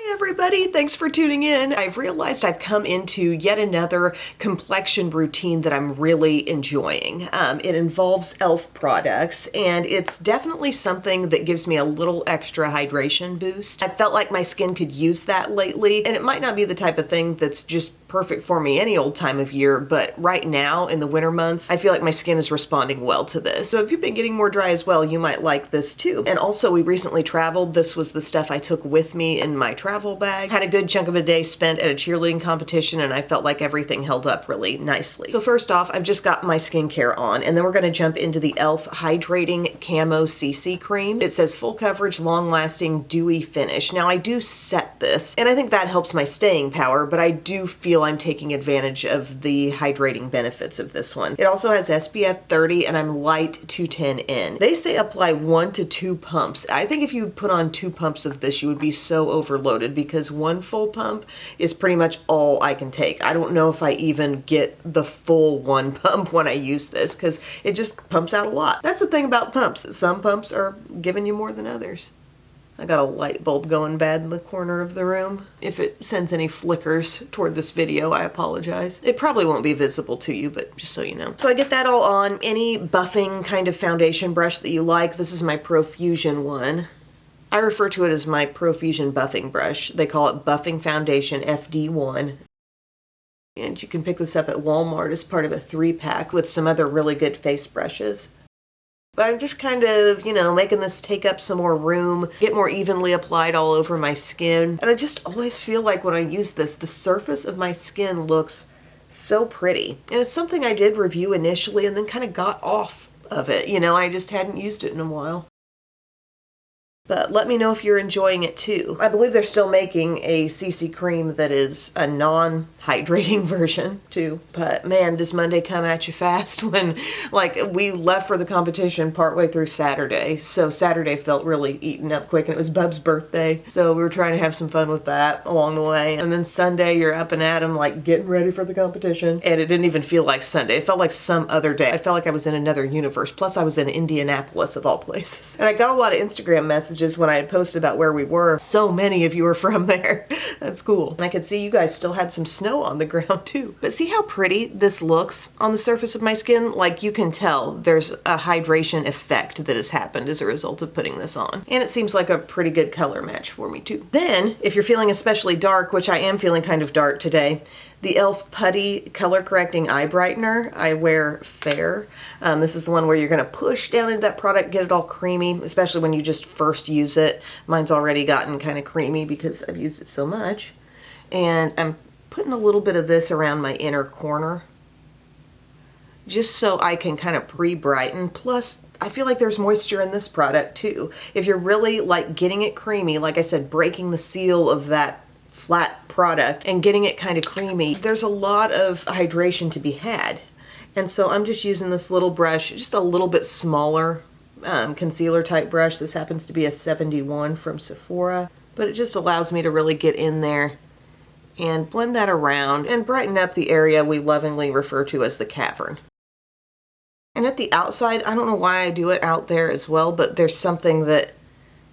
Hi everybody, thanks for tuning in. I've realized I've come into yet another complexion routine that I'm really enjoying. It involves e.l.f. products, and it's definitely something that gives me a little extra hydration boost. I felt like my skin could use that lately, and it might not be the type of thing that's just perfect for me any old time of year, but right now in the winter months, I feel like my skin is responding well to this. So if you've been getting more dry as well, you might like this too. And also, we recently traveled. This was the stuff I took with me in my travel bag. Had a good chunk of a day spent at a cheerleading competition, and I felt like everything held up really nicely. So first off, I've just got my skincare on, and then we're gonna jump into the e.l.f. Hydrating Camo CC Cream. It says full coverage, long lasting, dewy finish. Now I do set this, and I think that helps my staying power, but I do feel I'm taking advantage of the hydrating benefits of this one. It also has SPF 30, and I'm light 210 in. They say apply 1 to 2 pumps. I think if you put on 2 pumps of this, you would be so overloaded because 1 full pump is pretty much all I can take. I don't know if I even get the full 1 pump when I use this because it just pumps out a lot. That's the thing about pumps. Some pumps are giving you more than others. I got a light bulb going bad in the corner of the room. If it sends any flickers toward this video, I apologize. It probably won't be visible to you, but just so you know. So I get that all on. Any buffing kind of foundation brush that you like. This is my Profusion one. I refer to it as my Profusion buffing brush. They call it Buffing Foundation FD1. And you can pick this up at Walmart as part of a 3-pack with some other really good face brushes. But I'm just kind of, you know, making this take up some more room, get more evenly applied all over my skin. And I just always feel like when I use this, the surface of my skin looks so pretty. And it's something I did review initially and then kind of got off of it. You know, I just hadn't used it in a while. But let me know if you're enjoying it too. I believe they're still making a CC cream that is a non-hydrating version too. But man, does Monday come at you fast when, like, we left for the competition partway through Saturday. So Saturday felt really eaten up quick, and it was Bub's birthday. So we were trying to have some fun with that along the way. And then Sunday, you're up and at 'em, like getting ready for the competition. And it didn't even feel like Sunday. It felt like some other day. I felt like I was in another universe. Plus I was in Indianapolis of all places. And I got a lot of Instagram messages when I had posted about where we were. So many of you are from there. That's cool. And I could see you guys still had some snow on the ground too. But see how pretty this looks on the surface of my skin? Like, you can tell there's a hydration effect that has happened as a result of putting this on. And it seems like a pretty good color match for me too. Then, if you're feeling especially dark, which I am feeling kind of dark today, the e.l.f. Putty Color Correcting Eye Brightener. I wear Fair. This is the one where you're going to push down into that product, get it all creamy, especially when you just first use it. Mine's already gotten kind of creamy because I've used it so much. And I'm putting a little bit of this around my inner corner just so I can kind of pre-brighten. Plus, I feel like there's moisture in this product too. If you're really like getting it creamy, like I said, breaking the seal of that flat product and getting it kind of creamy, there's a lot of hydration to be had. And so I'm just using this little brush, just a little bit smaller concealer type brush. This happens to be a 71 from Sephora, but it just allows me to really get in there and blend that around and brighten up the area we lovingly refer to as the cavern. And at the outside, I don't know why I do it out there as well, but there's something that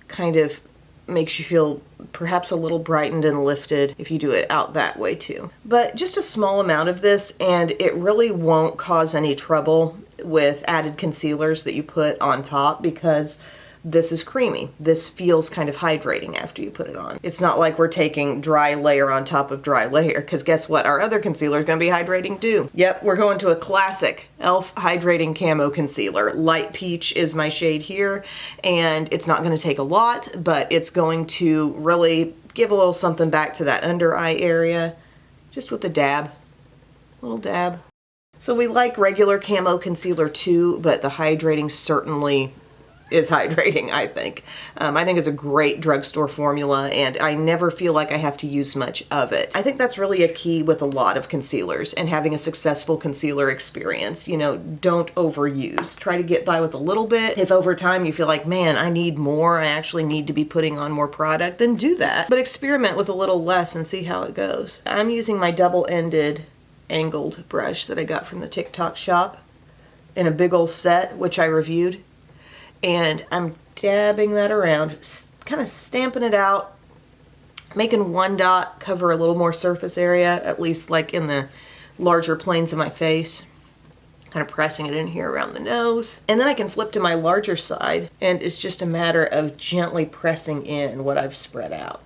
kind of makes you feel perhaps a little brightened and lifted if you do it out that way too. But just a small amount of this, and it really won't cause any trouble with added concealers that you put on top because this is creamy. This feels kind of hydrating after you put it on. It's not like we're taking dry layer on top of dry layer, because guess what? Our other concealer is going to be hydrating too. Yep, we're going to a classic e.l.f. Hydrating Camo Concealer. Light Peach is my shade here, and it's not going to take a lot, but it's going to really give a little something back to that under eye area, just with a dab, little dab. So we like regular camo concealer too, but the hydrating certainly is hydrating, I think. I think it's a great drugstore formula, and I never feel like I have to use much of it. I think that's really a key with a lot of concealers and having a successful concealer experience. You know, don't overuse. Try to get by with a little bit. If over time you feel like, man, I need more, I actually need to be putting on more product, then do that. But experiment with a little less and see how it goes. I'm using my double-ended angled brush that I got from the TikTok shop in a big old set, which I reviewed. And I'm dabbing that around, kind of stamping it out making one dot cover a little more surface area, at least like in the larger planes of my face. Kind of pressing it in here around the nose. And then I can flip to my larger side, and it's just a matter of gently pressing in what I've spread out.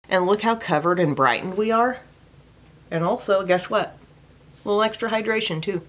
And look how covered and brightened we are. And also, guess what? A little extra hydration too.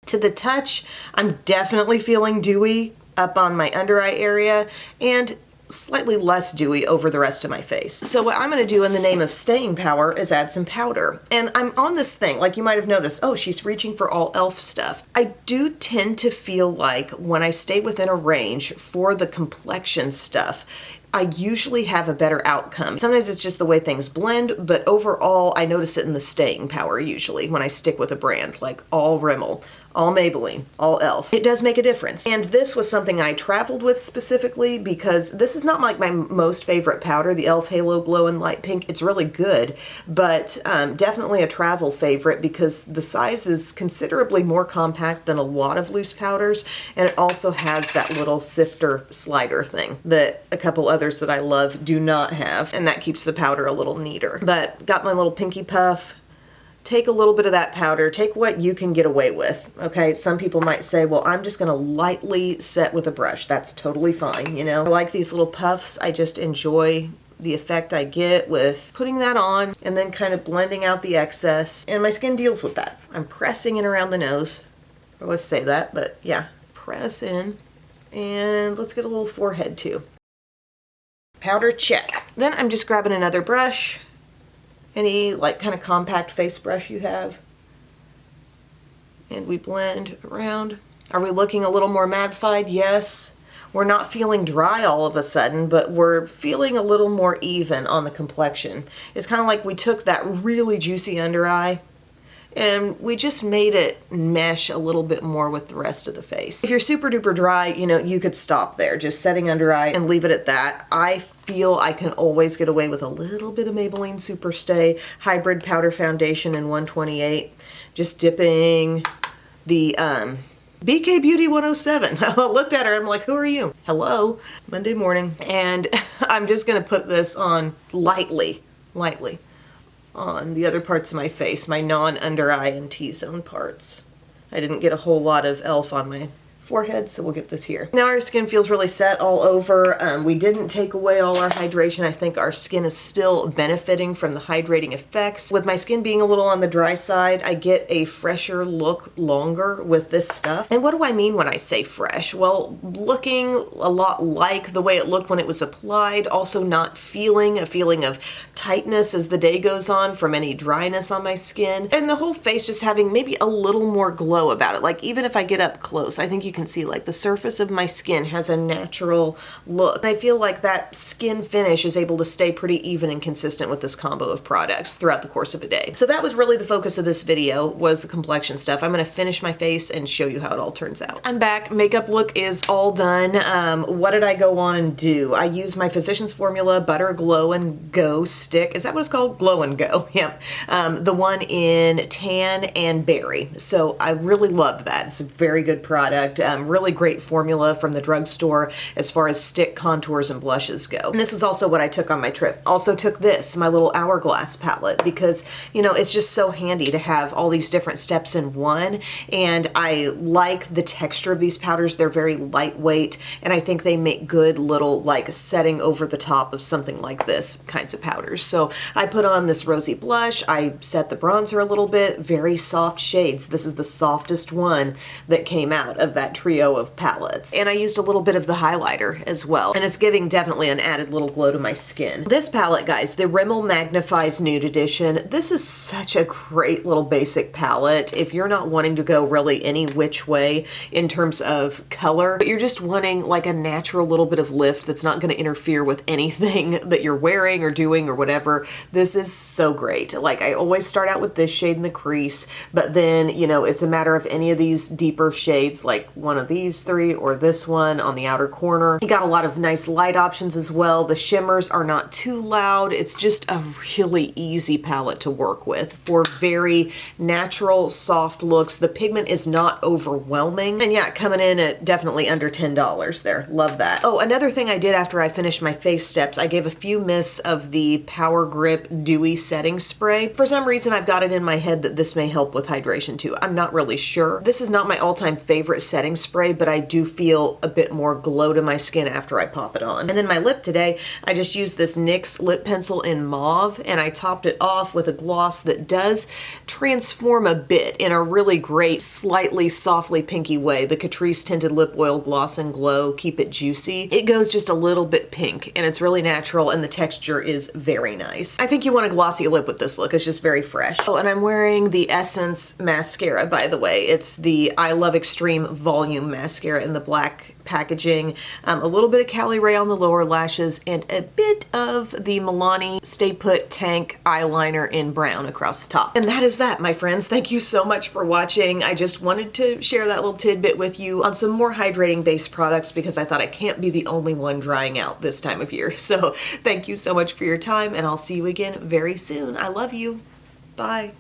To the touch, I'm definitely feeling dewy up on my under eye area, and slightly less dewy over the rest of my face. So what I'm going to do in the name of staying power is add some powder. And I'm on this thing, like you might have noticed, oh, she's reaching for all e.l.f. stuff. I do tend to feel like when I stay within a range for the complexion stuff, I usually have a better outcome. Sometimes it's just the way things blend, but overall I notice it in the staying power usually when I stick with a brand, like all Rimmel, all Maybelline, all e.l.f. It does make a difference. And this was something I traveled with specifically because this is not like my most favorite powder, the e.l.f. Halo Glow in Light Pink. It's really good, but definitely a travel favorite because the size is considerably more compact than a lot of loose powders, and it also has that little sifter slider thing that a couple others that I love do not have, and that keeps the powder a little neater. But got my little pinky puff. Take a little bit of that powder, take what you can get away with, okay? Some people might say, well, I'm just gonna lightly set with a brush. That's totally fine, you know? I like these little puffs. I just enjoy the effect I get with putting that on and then kind of blending out the excess, and my skin deals with that. I'm pressing in around the nose. I always say that, but yeah, press in. And let's get a little forehead too. Powder check. Then I'm just grabbing another brush. Any like kind of compact face brush you have. And we blend around. Are we looking a little more mattified? Yes. We're not feeling dry all of a sudden, but we're feeling a little more even on the complexion. It's kind of like we took that really juicy under eye and we just made it mesh a little bit more with the rest of the face. If you're super duper dry, you know, you could stop there, just setting under eye and leave it at that. I feel I can always get away with a little bit of Maybelline Super Stay Hybrid Powder Foundation in 128. Just dipping the BK Beauty 107. I looked at her, I'm like, who are you? Hello, Monday morning. And I'm just gonna put this on lightly on the other parts of my face, my non-under eye and T-zone parts. I didn't get a whole lot of e.l.f. on my forehead, so we'll get this here. Now our skin feels really set all over. We didn't take away all our hydration. I think our skin is still benefiting from the hydrating effects. With my skin being a little on the dry side, I get a fresher look longer with this stuff. And what do I mean when I say fresh? Well, looking a lot like the way it looked when it was applied, also not feeling a feeling of tightness as the day goes on from any dryness on my skin, and the whole face just having maybe a little more glow about it. Like even if I get up close, I think you can see like the surface of my skin has a natural look. And I feel like that skin finish is able to stay pretty even and consistent with this combo of products throughout the course of a day. So that was really the focus of this video, was the complexion stuff. I'm gonna finish my face and show you how it all turns out. I'm back, makeup look is all done. What did I go on and do? I used my Physicians Formula Butter Glow and Go stick. Is that what it's called? Glow and Go, yeah. The one in tan and berry. So I really love that. It's a very good product. Really great formula from the drugstore as far as stick contours and blushes go. And this was also what I took on my trip. Also took this, my little Hourglass palette, because, you know, it's just so handy to have all these different steps in one. And I like the texture of these powders. They're very lightweight, and I think they make good little like setting over the top of something like this kinds of powders. So I put on this rosy blush. I set the bronzer a little bit, very soft shades. This is the softest one that came out of that trio of palettes. And I used a little bit of the highlighter as well, and it's giving definitely an added little glow to my skin. This palette, guys, the Rimmel Magnifies Nude Edition, this is such a great little basic palette if you're not wanting to go really any which way in terms of color, but you're just wanting like a natural little bit of lift that's not going to interfere with anything that you're wearing or doing or whatever. This is so great. Like I always start out with this shade in the crease, but then, you know, it's a matter of any of these deeper shades, like one of these three or this one on the outer corner. You got a lot of nice light options as well. The shimmers are not too loud. It's just a really easy palette to work with for very natural, soft looks. The pigment is not overwhelming. And yeah, coming in at definitely under $10 there. Love that. Oh, another thing I did after I finished my face steps, I gave a few mists of the Power Grip Dewy Setting Spray. For some reason, I've got it in my head that this may help with hydration too. I'm not really sure. This is not my all-time favorite setting spray, but I do feel a bit more glow to my skin after I pop it on. And then my lip today, I just used this NYX lip pencil in mauve, and I topped it off with a gloss that does transform a bit in a really great, slightly softly pinky way. The Catrice Tinted Lip Oil Gloss and Glow Keep It Juicy. It goes just a little bit pink, and it's really natural, and the texture is very nice. I think you want a glossy lip with this look. It's just very fresh. Oh, and I'm wearing the Essence mascara, by the way. It's the I Love Extreme Volume Mascara in the black packaging. A little bit of Cali Ray on the lower lashes, and a bit of the Milani Stay Put Tank eyeliner in brown across the top. And that is that, my friends. Thank you so much for watching. I just wanted to share that little tidbit with you on some more hydrating based products because I thought I can't be the only one drying out this time of year. So thank you so much for your time, and I'll see you again very soon. I love you. Bye.